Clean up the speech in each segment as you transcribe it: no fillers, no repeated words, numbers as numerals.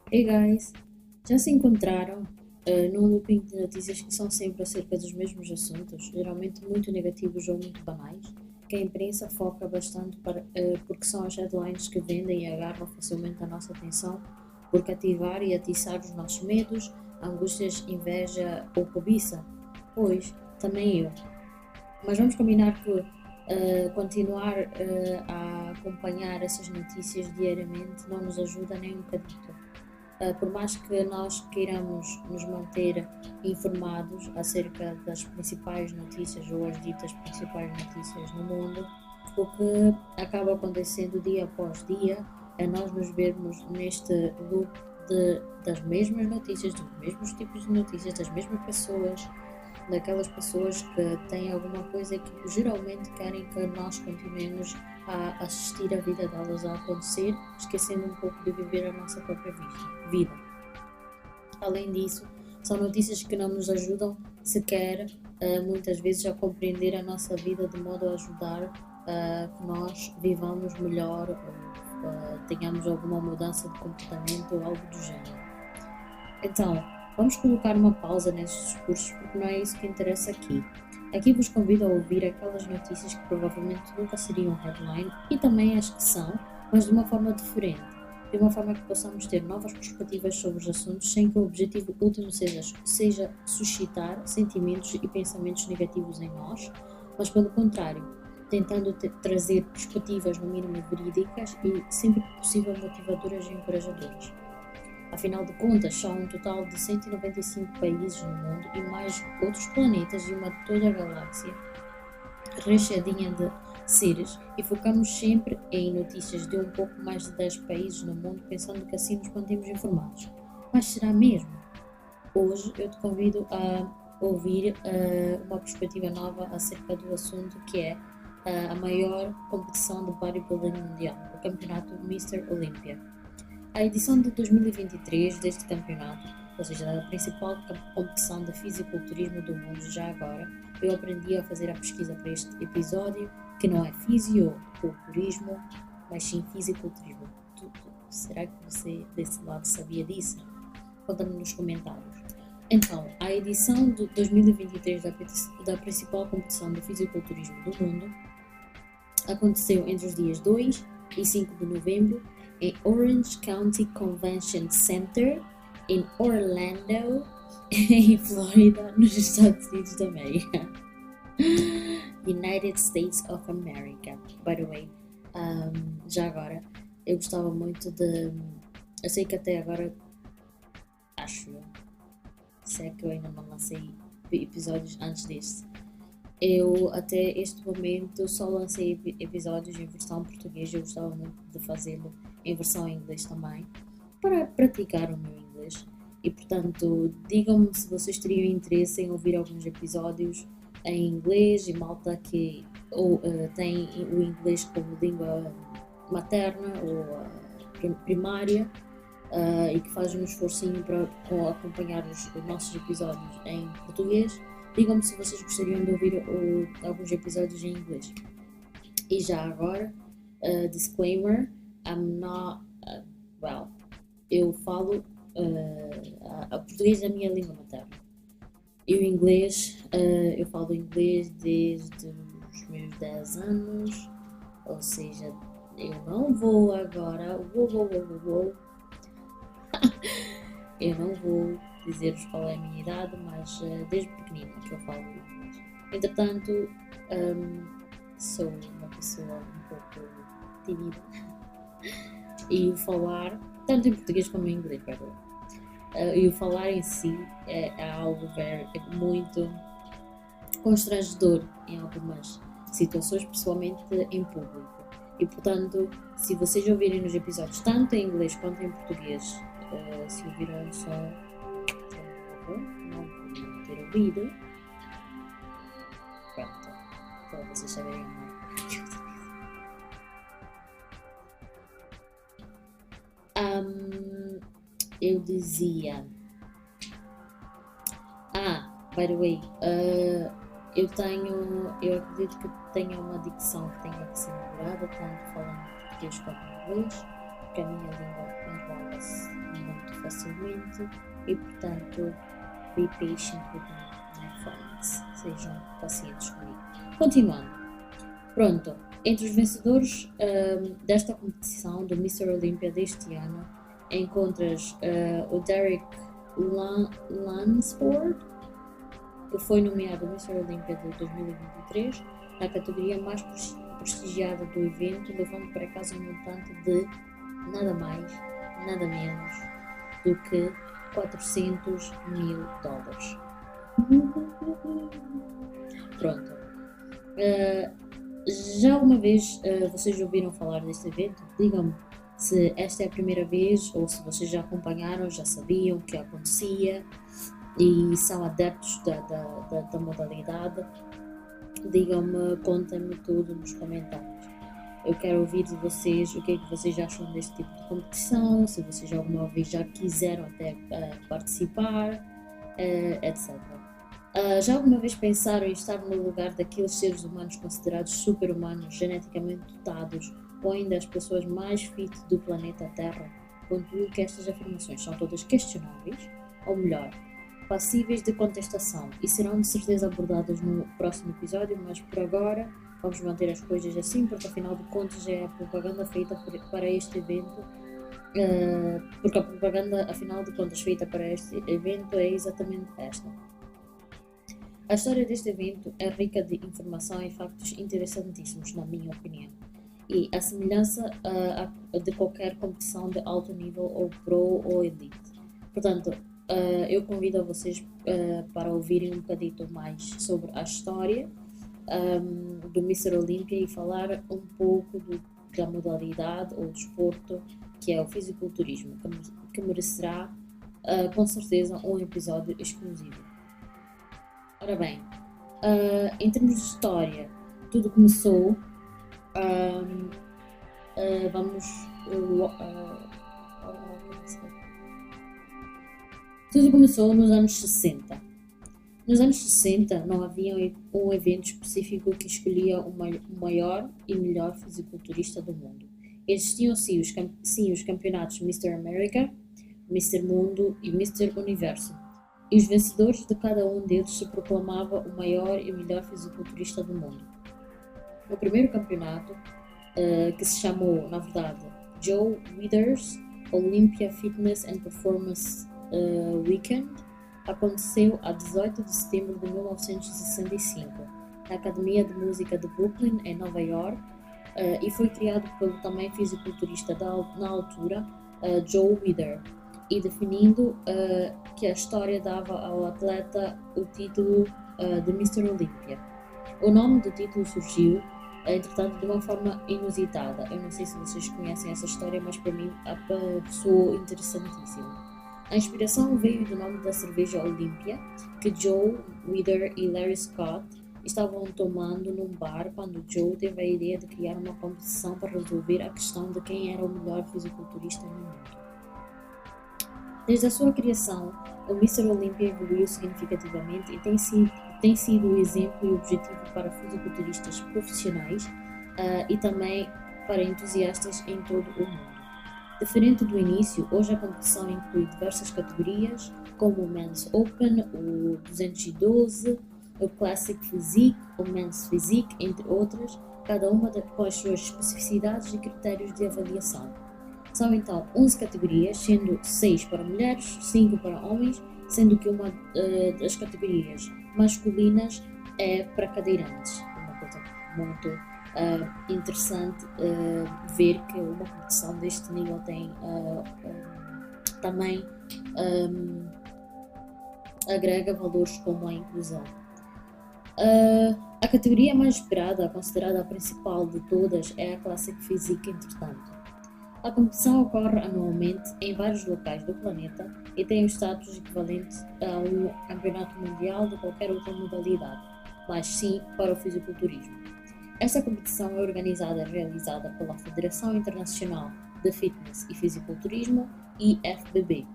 Hey guys, já se encontraram num looping de notícias que são sempre acerca dos mesmos assuntos, geralmente muito negativos ou muito banais, que a imprensa foca bastante porque são as headlines que vendem e agarram facilmente a nossa atenção por cativar e atiçar os nossos medos, angústias, inveja ou cobiça? Pois, também eu. Mas vamos combinar que continuar a acompanhar essas notícias diariamente não nos ajuda nem um bocadito. Por mais que nós queiramos nos manter informados acerca das principais notícias ou as ditas principais notícias no mundo, o que acaba acontecendo dia após dia é nós nos vermos neste loop das mesmas notícias, dos mesmos tipos de notícias, das mesmas pessoas, daquelas pessoas que têm alguma coisa que geralmente querem que nós continuemos a assistir a vida delas a acontecer, esquecendo um pouco de viver a nossa própria vida. Além disso, são notícias que não nos ajudam sequer muitas vezes a compreender a nossa vida de modo a ajudar que nós vivamos melhor ou tenhamos alguma mudança de comportamento ou algo do género. Então, vamos colocar uma pausa nesses discursos porque não é isso que interessa aqui. Aqui vos convido a ouvir aquelas notícias que provavelmente nunca seriam headline e também as que são, mas de uma forma diferente. De uma forma que possamos ter novas perspectivas sobre os assuntos sem que o objetivo último seja suscitar sentimentos e pensamentos negativos em nós, mas pelo contrário, tentando trazer perspectivas no mínimo verídicas e sempre que possível motivadoras e encorajadoras. Afinal de contas, são um total de 195 países no mundo e mais outros planetas e uma toda a galáxia recheadinha de seres e focamos sempre em notícias de um pouco mais de 10 países no mundo pensando que assim nos mantemos informados. Mas será mesmo? Hoje eu te convido a ouvir uma perspectiva nova acerca do assunto que é a maior competição de bodybuilding mundial, o campeonato Mr. Olympia. A edição de 2023 deste campeonato, ou seja, a principal competição de fisiculturismo do mundo já agora, eu aprendi a fazer a pesquisa para este episódio, que não é fisioculturismo, mas sim fisiculturismo. Será que você desse lado sabia disso? Conta-me nos comentários. Então, a edição de 2023 da principal competição de fisiculturismo do mundo aconteceu entre os dias 2 e 5 de novembro em Orange County Convention Center, em Orlando, em Flórida, nos Estados Unidos da América. United States of America. By the way, já agora, eu gostava muito de... Eu sei que até agora, acho eu, se é que eu ainda não lancei episódios antes deste, eu até este momento só lancei episódios em versão português. Eu gostava muito de fazê-lo em versão em inglês também, para praticar o meu inglês. E portanto, digam-me se vocês teriam interesse em ouvir alguns episódios em inglês e malta que tem o inglês como língua materna ou primária e que faz um esforcinho para acompanhar os nossos episódios em português. Digam-me se vocês gostariam de ouvir alguns episódios em inglês. E já agora, disclaimer, I'm not, eu falo, a português é a minha língua materna. E o inglês, eu falo inglês desde os meus 10 anos, ou seja, eu não vou agora, eu não vou dizer-vos qual é a minha idade, mas desde pequenina que eu falo inglês. Entretanto, sou uma pessoa um pouco tímida e o falar, tanto em português como em inglês, e o falar em si é algo muito constrangedor em algumas situações, principalmente em público. E portanto, se vocês ouvirem nos episódios tanto em inglês quanto em português, se ouviram só não podiam ter ouvido, pronto, para vocês saberem eu dizia by the way, eu acredito que tenha uma dicção que tenha que ser melhorada, tanto falando português quanto inglês, porque a minha língua enrola-se muito facilmente e, portanto, be patient with my friends. Sejam pacientes comigo. Continuando. Pronto. Entre os vencedores desta competição do Mr. Olympia deste ano, encontras o Derek Lansford, que foi nomeado Mr. Olympia de 2023 na categoria mais prestigiada do evento, levando para casa um montante de nada mais, nada menos do que $400 mil. Pronto. Já uma vez vocês ouviram falar deste evento? Digam-me se esta é a primeira vez ou se vocês já acompanharam, já sabiam o que acontecia e são adeptos da modalidade. Digam-me, contem-me tudo nos comentários. Eu quero ouvir de vocês o que é que vocês acham deste tipo de competição, se vocês alguma vez já quiseram até participar, etc. Já alguma vez pensaram em estar no lugar daqueles seres humanos considerados super-humanos, geneticamente dotados, ou ainda as pessoas mais fit do planeta Terra? Contudo que estas afirmações são todas questionáveis, ou melhor, passíveis de contestação, e serão de certeza abordadas no próximo episódio, mas por agora vamos manter as coisas assim, porque afinal de contas é a propaganda feita para este evento, porque a propaganda afinal de contas feita para este evento é exatamente esta. A história deste evento é rica de informação e factos interessantíssimos, na minha opinião, e a semelhança de qualquer competição de alto nível, ou pro ou elite. Portanto, eu convido a vocês para ouvirem um bocadinho mais sobre a história do Mr. Olympia e falar um pouco da modalidade ou desporto que é o fisiculturismo, que merecerá com certeza um episódio exclusivo. Ora bem, em termos de história, tudo começou, tudo começou nos anos 60. Nos anos 60 não havia um evento específico que escolhia o maior e melhor fisiculturista do mundo. Existiam sim os campeonatos Mr. America, Mr. Mundo e Mr. Universo. E os vencedores de cada um deles se proclamava o maior e melhor fisiculturista do mundo. O primeiro campeonato, que se chamou, na verdade, Joe Withers Olympia Fitness and Performance Weekend, aconteceu a 18 de setembro de 1965, na Academia de Música de Brooklyn, em Nova York, e foi criado pelo também fisiculturista na altura, Joe Withers, e definindo que a história dava ao atleta o título de Mr. Olympia. O nome do título surgiu, entretanto, de uma forma inusitada. Eu não sei se vocês conhecem essa história, mas para mim soou interessantíssima. A inspiração veio do nome da cerveja Olympia, que Joe Withers e Larry Scott estavam tomando num bar quando Joe teve a ideia de criar uma competição para resolver a questão de quem era o melhor fisiculturista no mundo. Desde a sua criação, o Mr. Olympia evoluiu significativamente e tem sido o exemplo e objetivo para fisiculturistas profissionais e também para entusiastas em todo o mundo. Diferente do início, hoje a competição inclui diversas categorias, como o Men's Open, o 212, o Classic Physique, o Men's Physique, entre outras, cada uma com as suas especificidades e critérios de avaliação. São então 11 categorias, sendo 6 para mulheres, 5 para homens, sendo que uma das categorias masculinas é para cadeirantes. Uma coisa muito interessante ver que uma competição deste nível tem também agrega valores como a inclusão. A categoria mais esperada, considerada a principal de todas, é a Classic Physique, entretanto. A competição ocorre anualmente em vários locais do planeta e tem o status equivalente a um campeonato mundial de qualquer outra modalidade, mas sim para o fisiculturismo. Esta competição é organizada e realizada pela Federação Internacional de Fitness e Fisiculturismo, IFBB.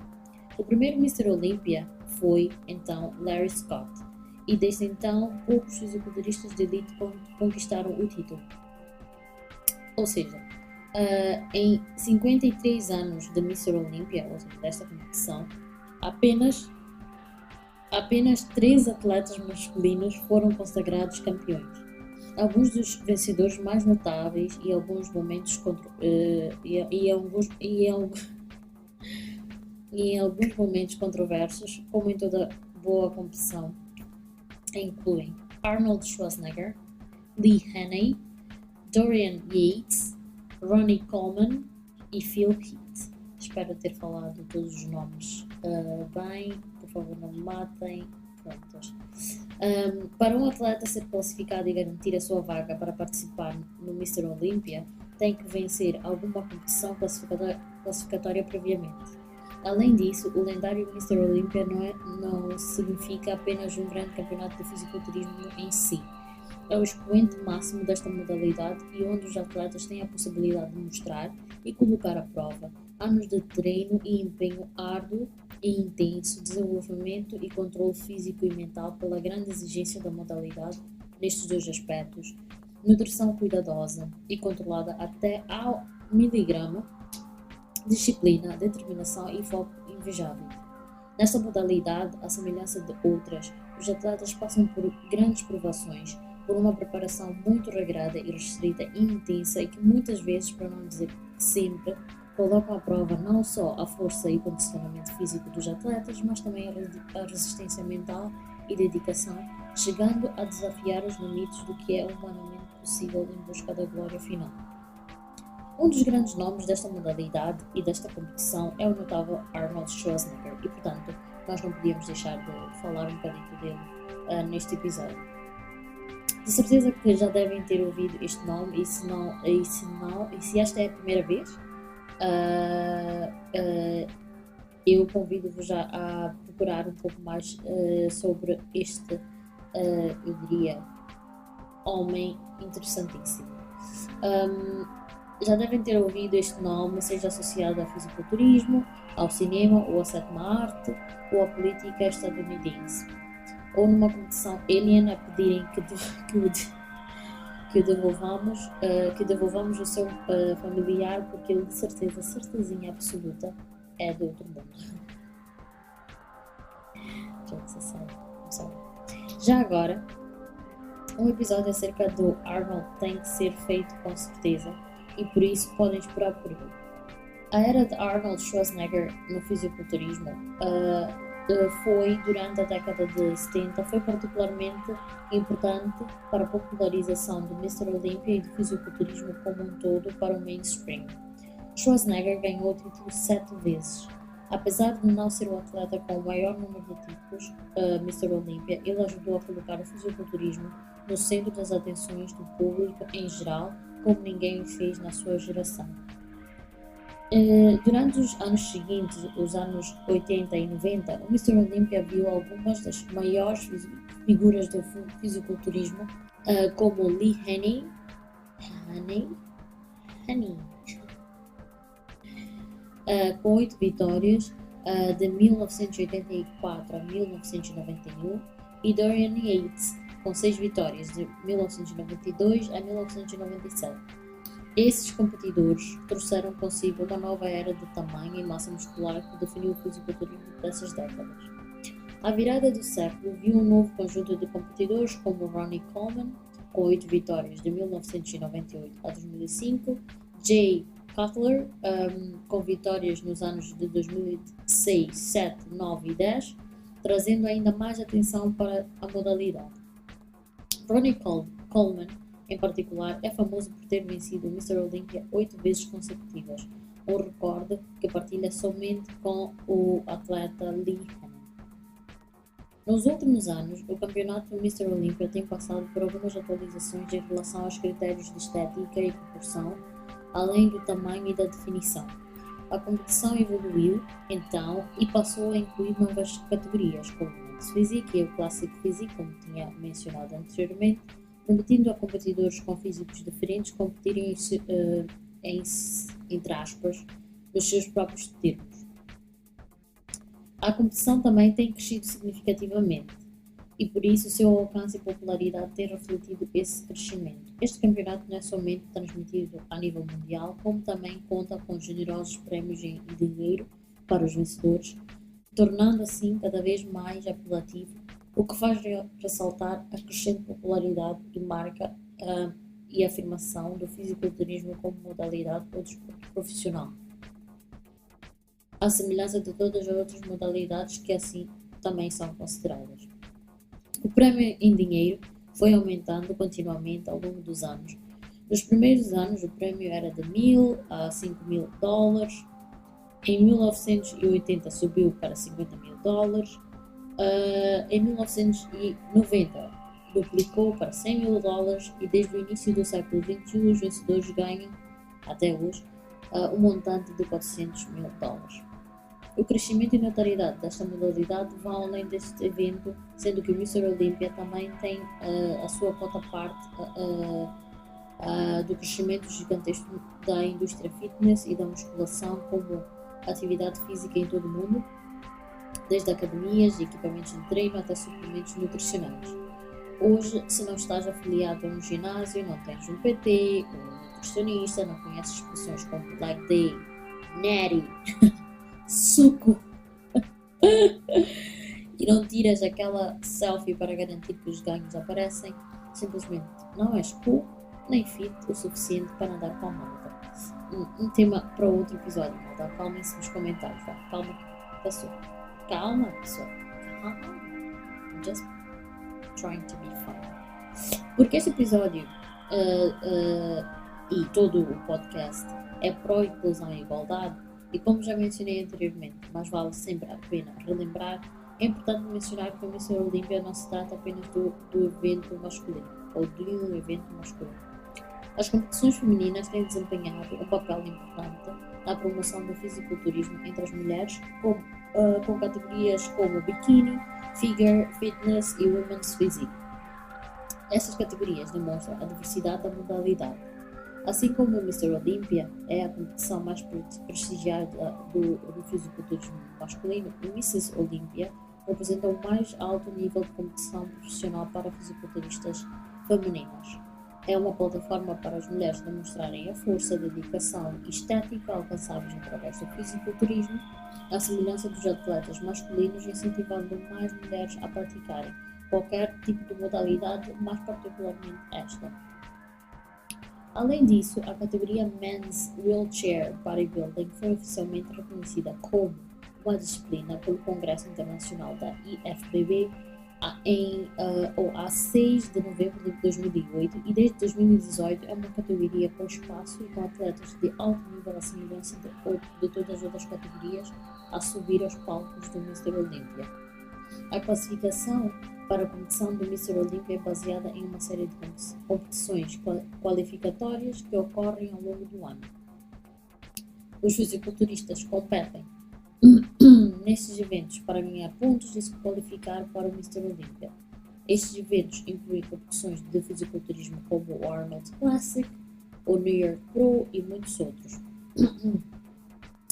O primeiro Mr. Olympia foi, então, Larry Scott, e desde então poucos fisiculturistas de elite conquistaram o título. Ou seja, Em 53 anos de Mr. Olympia, ou seja, desta competição, apenas 3 atletas masculinos foram consagrados campeões. Alguns dos vencedores mais notáveis e alguns momentos e em alguns momentos controversos, como em toda boa competição, incluem Arnold Schwarzenegger, Lee Haney, Dorian Yates, Ronnie Coleman e Phil Heath. Espero ter falado todos os nomes bem, por favor não me matem. Prontos. Para um atleta ser classificado e garantir a sua vaga para participar no Mr. Olympia, tem que vencer alguma competição classificatória previamente. Além disso, o lendário Mr. Olympia não significa apenas um grande campeonato de fisiculturismo em si. É o expoente máximo desta modalidade e onde os atletas têm a possibilidade de mostrar e colocar à prova anos de treino e empenho árduo e intenso, desenvolvimento e controle físico e mental pela grande exigência da modalidade nestes dois aspectos, nutrição cuidadosa e controlada até ao miligrama, disciplina, determinação e foco invejável. Nesta modalidade, à semelhança de outras, os atletas passam por grandes provações, por uma preparação muito regrada e restrita e intensa e que muitas vezes, para não dizer sempre, colocam à prova não só a força e condicionamento físico dos atletas, mas também a resistência mental e dedicação, chegando a desafiar os limites do que é humanamente possível em busca da glória final. Um dos grandes nomes desta modalidade e desta competição é o notável Arnold Schwarzenegger e, portanto, nós não podíamos deixar de falar um bocadinho dele neste episódio. De certeza que já devem ter ouvido este nome e se esta é a primeira vez, eu convido-vos já a procurar um pouco mais sobre este, eu diria, homem interessantíssimo. Já devem ter ouvido este nome, seja associado ao fisiculturismo, ao cinema ou à sétima arte ou à política estadunidense, ou numa competição alien a pedirem que devolvamos o seu familiar, porque ele de certezinha absoluta é do outro mundo. Já agora, um episódio acerca do Arnold tem que ser feito com certeza, e por isso podem esperar por ele. A era de Arnold Schwarzenegger no fisiculturismo foi, durante a década de 70, foi particularmente importante para a popularização do Mr. Olympia e do fisiculturismo como um todo para o mainstream. Schwarzenegger ganhou o título 7 vezes. Apesar de não ser o atleta com o maior número de títulos, Mr. Olympia, ele ajudou a colocar o fisiculturismo no centro das atenções do público em geral, como ninguém o fez na sua geração. Durante os anos seguintes, os anos 80 e 90, o Mr. Olympia viu algumas das maiores figuras do fisiculturismo, como Lee Haney, com 8 vitórias de 1984 a 1991, e Dorian Yates, com 6 vitórias de 1992 a 1997. Esses competidores trouxeram consigo uma nova era de tamanho e massa muscular que definiu o fisiculturismo dessas décadas. A virada do século viu um novo conjunto de competidores como Ronnie Coleman, com 8 vitórias de 1998 a 2005, Jay Cutler, com vitórias nos anos de 2006, 7, 9 e 10, trazendo ainda mais atenção para a modalidade. Ronnie Coleman, em particular, é famoso por ter vencido o Mr. Olympia 8 vezes consecutivas, um recorde que partilha somente com o atleta Lee Haney. Nos últimos anos, o campeonato do Mr. Olympia tem passado por algumas atualizações em relação aos critérios de estética e proporção, além do tamanho e da definição. A competição evoluiu, então, e passou a incluir novas categorias, como o Men's Physique e o Classic Physique, como tinha mencionado anteriormente, permitindo a competidores com físicos diferentes competirem entre aspas, nos seus próprios termos. A competição também tem crescido significativamente, e por isso o seu alcance e popularidade têm refletido esse crescimento. Este campeonato não é somente transmitido a nível mundial, como também conta com generosos prémios em dinheiro para os vencedores, tornando assim cada vez mais apelativo, o que faz ressaltar a crescente popularidade e marca e afirmação do fisiculturismo como modalidade ou desporto profissional, à semelhança de todas as outras modalidades que assim também são consideradas. O prémio em dinheiro foi aumentando continuamente ao longo dos anos. Nos primeiros anos, o prémio era de $1.000 a $5.000. Em 1980 subiu para $50.000. Em 1990 duplicou para $100.000 e desde o início do século XXI os vencedores ganham, até hoje, um montante de $400.000. O crescimento e notoriedade desta modalidade vão além deste evento, sendo que o Mr. Olympia também tem a sua quota parte do crescimento gigantesco da indústria fitness e da musculação como atividade física em todo o mundo, desde academias e equipamentos de treino até suplementos nutricionais. Hoje, se não estás afiliado a um ginásio, não tens um PT, um nutricionista, não conheces expressões como leg day, natty, suco e não tiras aquela selfie para garantir que os ganhos aparecem, simplesmente não és cool nem fit o suficiente para andar com a malta. Um tema para outro episódio, malta. Acalmem-se nos comentários, tá? Calma, pessoal. Calma, pessoal. Calma. I'm just trying to be fun. Porque este episódio e todo o podcast é pró-inclusão e igualdade, e como já mencionei anteriormente, mas vale sempre a pena relembrar, é importante mencionar que o Mr. Olympia não se trata apenas do evento masculino, ou de um evento masculino. As competições femininas têm desempenhado um papel importante na promoção do fisiculturismo entre as mulheres, com categorias como bikini, figure, fitness e women's physique. Essas categorias demonstram a diversidade da modalidade. Assim como o Mr. Olympia é a competição mais prestigiada do fisiculturismo masculino, o Mrs. Olympia representa o mais alto nível de competição profissional para fisiculturistas femininas. É uma plataforma para as mulheres demonstrarem a força, dedicação e estética alcançáveis através do fisiculturismo, à semelhança dos atletas masculinos, incentivando mais mulheres a praticarem qualquer tipo de modalidade, mais particularmente esta. Além disso, a categoria Men's Wheelchair Bodybuilding foi oficialmente reconhecida como uma disciplina pelo Congresso Internacional da IFBB a 6 de novembro de 2008 e desde 2018 é uma categoria com espaço e com atletas de alto nível à semelhança de todas as outras categorias a subir aos palcos do Mr. Olympia. A classificação para a competição do Mr. Olympia é baseada em uma série de competições qualificatórias que ocorrem ao longo do ano. Os fisiculturistas competem nestes eventos para ganhar pontos e se qualificar para o Mr. Olympia. Estes eventos incluem competições de fisiculturismo como o Arnold Classic, o New York Pro e muitos outros.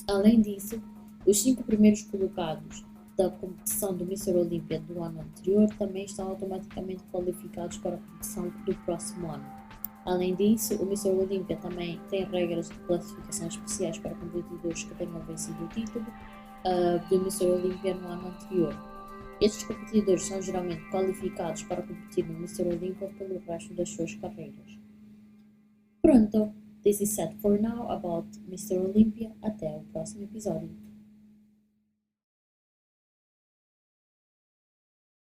Além disso, os 5 primeiros colocados da competição do Mr. Olympia do ano anterior também estão automaticamente qualificados para a competição do próximo ano. Além disso, o Mr. Olympia também tem regras de classificação especiais para competidores que tenham vencido o título do Mr. Olympia no ano anterior. Estes competidores são geralmente qualificados para competir no Mr. Olympia pelo resto das suas carreiras. Pronto, this is it for now about Mr. Olympia. Até o próximo episódio.